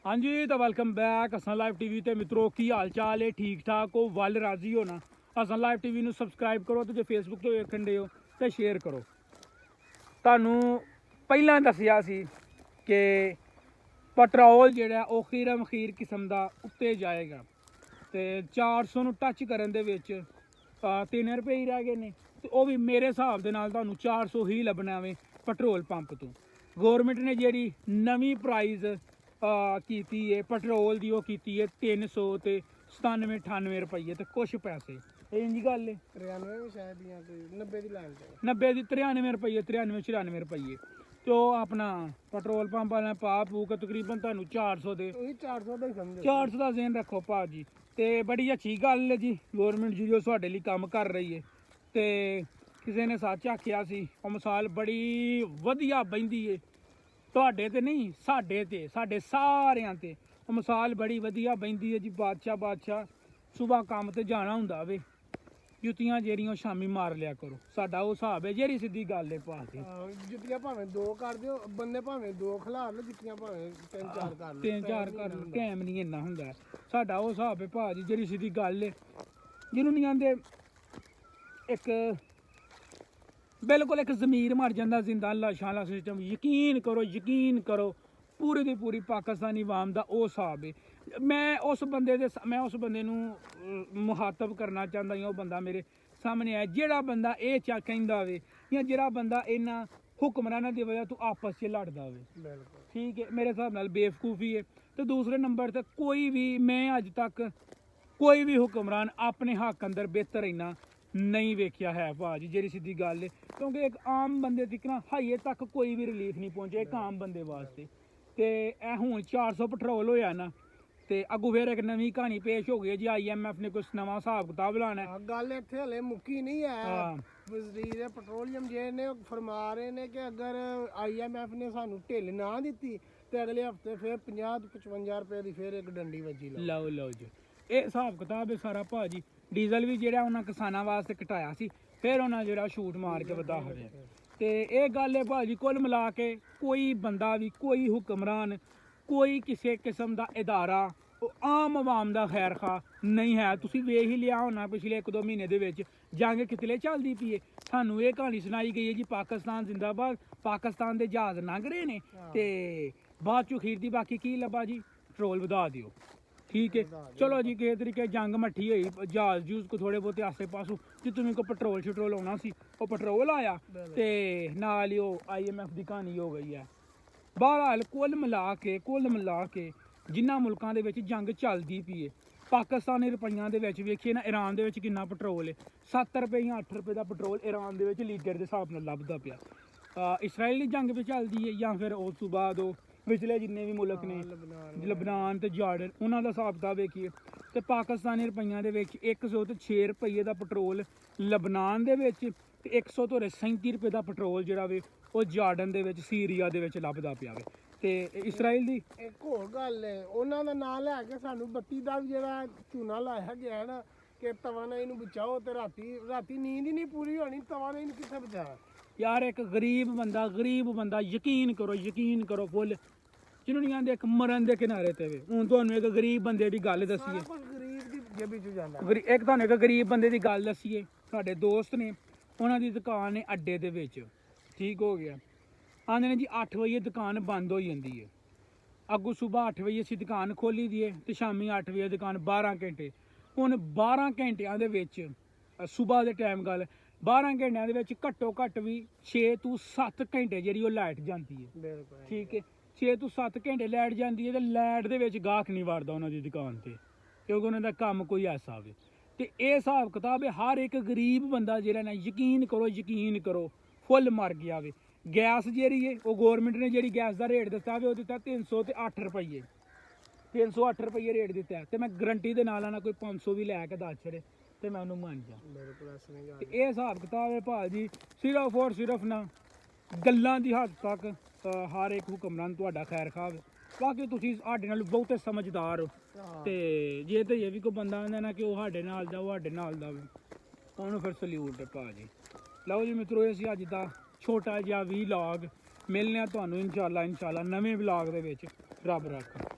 हाँ जी तो welcome back Hasan live TV ते मित्रों की हाल चाल है ठीक ठाक हो वल राजी हो ना हसन लाइव टीवी ਨੂੰ ਸਬਸਕ੍ਰਾਈਬ ਕਰੋ ਤੇ ਜੇ ਫੇਸਬੁੱਕ ਤੋਂ ਵੇਖਣ ਦੇ ਹੋ ਤੇ ਸ਼ੇਅਰ ਕਰੋ। ਤੁਹਾਨੂੰ ਪਹਿਲਾਂ ਦੱਸਿਆ ਸੀ ਕਿ ਪੈਟਰੋਲ ਜਿਹੜਾ ਉਹ ਖੀਰਮ ਖੀਰ ਕਿਸਮ ਦਾ ਉੱਤੇ ਜਾਏਗਾ ਤੇ 400 ਨੂੰ ਟੱਚ ਕਰਨ ਦੇ ਵਿੱਚ 3 ਰੁਪਏ ਹੀ ਰਹਿ ਗਏ ਨੇ ਤੇ ਉਹ ਵੀ ਮੇਰੇ ਹਿਸਾਬ ਦੇ ਨਾਲ ਤੁਹਾਨੂੰ 400 ਹੀ ਲੱਭਣਾ ਵੇ ਪੈਟਰੋਲ ਪੰਪ ਤੋਂ। ਗਵਰਨਮੈਂਟ ਨੇ ਜਿਹੜੀ ਨਵੀਂ ਪ੍ਰਾਈਸ ਕੀਤੀ है पेट्रोल की वो की है 300 ते 97-98 रुपये तो कुछ पैसे इंजी गल है 90 की 93 रुपये 93-94 रुपये तो अपना पेट्रोल पंप वाले पा पू के तकरीबन तुहानू 400 दे 400 का ज़हन रखो भाजी तो बड़ी अच्छी गल है जी गौरमेंट जी जो साडे लई काम कर रही है तो किसी ने सच आखिया सी वो मिसाल बड़ी वधिया बहिंदी है ਤੁਹਾਡੇ ਤੇ ਨਹੀਂ ਸਾਡੇ ਸਾਰਿਆਂ ਤੇ ਉਹ ਮਿਸਾਲ ਬੜੀ ਵਧੀਆ ਬੈਂਦੀ ਹੈ ਜੀ। ਬਾਦਸ਼ਾਹ ਸੁਬਾ ਕੰਮ ਤੇ ਜਾਣਾ ਹੁੰਦਾ ਵੇ ਜੁੱਤੀਆਂ ਜਿਹੜੀਆਂ ਸ਼ਾਮੀ ਮਾਰ ਲਿਆ ਕਰੋ ਸਾਡਾ ਉਹ ਹਿਸਾਬ ਹੈ ਜਿਹੜੀ ਸਿੱਧੀ ਗੱਲ ਹੈ ਭਾਜੀ। ਜੁੱਤੀਆਂ ਭਾਵੇਂ 2 ਕਰ ਦਿਓ ਬੰਦੇ ਭਾਵੇਂ 2 ਖਿਲਾਰ ਲਓ ਜੁੱਤੀਆਂ ਭਾਵੇਂ 3-4 ਕਰ ਲਓ 3-4 ਕਰ ਲਓ ਟਾਈਮ ਨਹੀਂ ਇੰਨਾ ਹੁੰਦਾ ਸਾਡਾ ਉਹ ਹਿਸਾਬ ਹੈ ਭਾਜੀ ਜਿਹੜੀ ਸਿੱਧੀ ਗੱਲ ਹੈ ਜਿਹਨੂੰ ਨਹੀਂ ਆਂਦੇ ਇੱਕ बिल्कुल एक ज़मीर मर जाता जिंदा लाशां वाला सिस्टम। यकीन करो पूरी दी पूरी पाकिस्तानी आवाम का वो हिसाब है। मैं उस बंदे नूं मुखातब करना चाहता हूँ। वो बंदा मेरे सामने है जिहड़ा बंदा ये कहंदा वे या जिहड़ा बंदा इन्हां हुक्मरानां दी वजह तो आपस च लड़दा वे ठीक है मेरे हिसाब नाल बेवकूफ़ी है। तो दूसरे नंबर ते कोई भी मैं अज तक कोई भी हुक्मरान अपने हक अंदर बेहतर इन्ना नहीं वेख्या है भाजी जी सीधी गल है क्योंकि एक आम बंदे तक ना हाईए तक कोई भी रिलीफ नहीं पहुंचे एक आम बंदे वास्ते। तो हुण 400 पेट्रोल होया ना तो अगू फिर एक नवी कहानी पेश हो गई जी IMF ने कुछ नवा हिसाब किताब लाना है। गल इत्थे हले मुक्की नहीं है। वज़ीर पेट्रोलियम जे ने फरमा रहे ने कि अगर IMF ने सानू ढिल ना दी तो अगले हफ्ते फिर 50-55 रुपए की फिर एक डंडी वजी लो जी ये हिसाब किताब है सारा भाजी। डीजल भी जो उन्होंने किसानों वास्ते घटाया सी फिर उन्हें जो छूट मार के वधा छड़िया तो ये गल है भाजी कुल मिला के कोई बंदा भी कोई हुक्मरान कोई किसी किस्म का इदारा आम आवाम का खैर खा नहीं है। तुसीं वेख ही लिया होना पिछले 1-2 महीने दे विच जंग कितने चलती पई है। सानू ये कहानी सुनाई गई है जी पाकिस्तान जिंदाबाद पाकिस्तान के जहाज लंघ रहे हैं तो बाद चो खीर दी बाकी की लब्भा जी पेट्रोल वधा दिओ ठीक है। चलो जी किसी तरीके जंग मट्ठी हुई जहाज जूज को थोड़े बहुत आसे पासों जितने को पेट्रोल शट्रोल आना सी वो पेट्रोल आया तो नाल ही IMF की कहानी हो गई है। बहरहाल कुल मिला के जिन्ना मुल्कों के जंग चलती पई है पाकिस्तानी रुपइयां दे विच वेखिए ना ईरान दे विच कितना पेट्रोल है 7 रुपए या 8 रुपए का पेट्रोल ईरान दे विच लीटर के हिसाब नाल लभदा पिया। इसराइल की जंग पे चलती है या फिर उस तो बाद पिछले जिन्ने भी मुल्क ने लबनान ते जॉर्डन उन्हों का हिसाब किताब वेखिए तो पाकिस्तानी रुपइयां दे विच 106 रुपये का पेट्रोल लबनान दे विच ते 137 रुपये का पेट्रोल जिहड़ा वे वो जॉर्डन दे विच सीरिया दे विच लभदा पिया वे। ते इसराइल दी एक होर गल है उन्हां दा नाम लैके सानू बत्ती दा भी जिहड़ा चूना लाया गया ना कि तवानाई नूं बचाओ ते राती नींद ही नहीं पूरी होनी तवानाई नूं कित्थे बचाना यार। एक गरीब बंदा यकीन करो फुल जिन्हों नहीं आते एक मरण के किनारे ते वे हूँ तुहानू एक गरीब बंदे की गल दसीए एक तुहानू एक गरीब बंदे की गल दसीए साडे दोस्त ने उन्हों की दुकान है अड्डे दे विच ठीक हो गया आंदे ने जी 8 बजे दुकान बंद हो जाती है अगू सुबह 8 बजे असीं दुकान खोली दी है तो शामी 8 बजे दुकान 12 घंटे हुण 12 घंटिया दे विच सुबह के टाइम गल 12 घंटिया दे विच घट्टो घट्ट भी 6 तो 7 घंटे जी लाइट जाती है ठीक है 6 तो 7 घंटे लाइट जाती है तो लाइट दे विच गाहक नहीं वड़दा उन्होंने दुकान से क्योंकि उन्होंने काम कोई ऐसा वे तो यह हिसाब किताब है। हर एक गरीब बंदा जो ना यकीन करो फुल मर गया वे। गैस जी है वो गौरमेंट ने जी गैस का रेट दिता वो दिता 308 रुपये 308 रुपये रेट दिता है तो मैं गरंटी के नाल आना कोई 500 भी लैके दस छड़े तो मैं उन्होंने मान जा। ये हिसाब किताब है भाजी सिर्फ और सिर्फ ना गल्लां दी हद तक हर एक हुक्मरान तुहाडा खैर खाव बाकी तुसीं साडे नाल बहुते समझदार हो ते जे तो ये भी कोई बंदा आंदा ना कि वो साडे नाल दा साडे नाल दा उन्होंने फिर सल्यूट है भाजी। लो जी मित्रों असीं अज दा छोटा जिहा व्लॉग मिलने तुहानूं इंशाअल्लाह नवें व्लॉग दे विच। ਰੱਬ ਰੱਖਾ।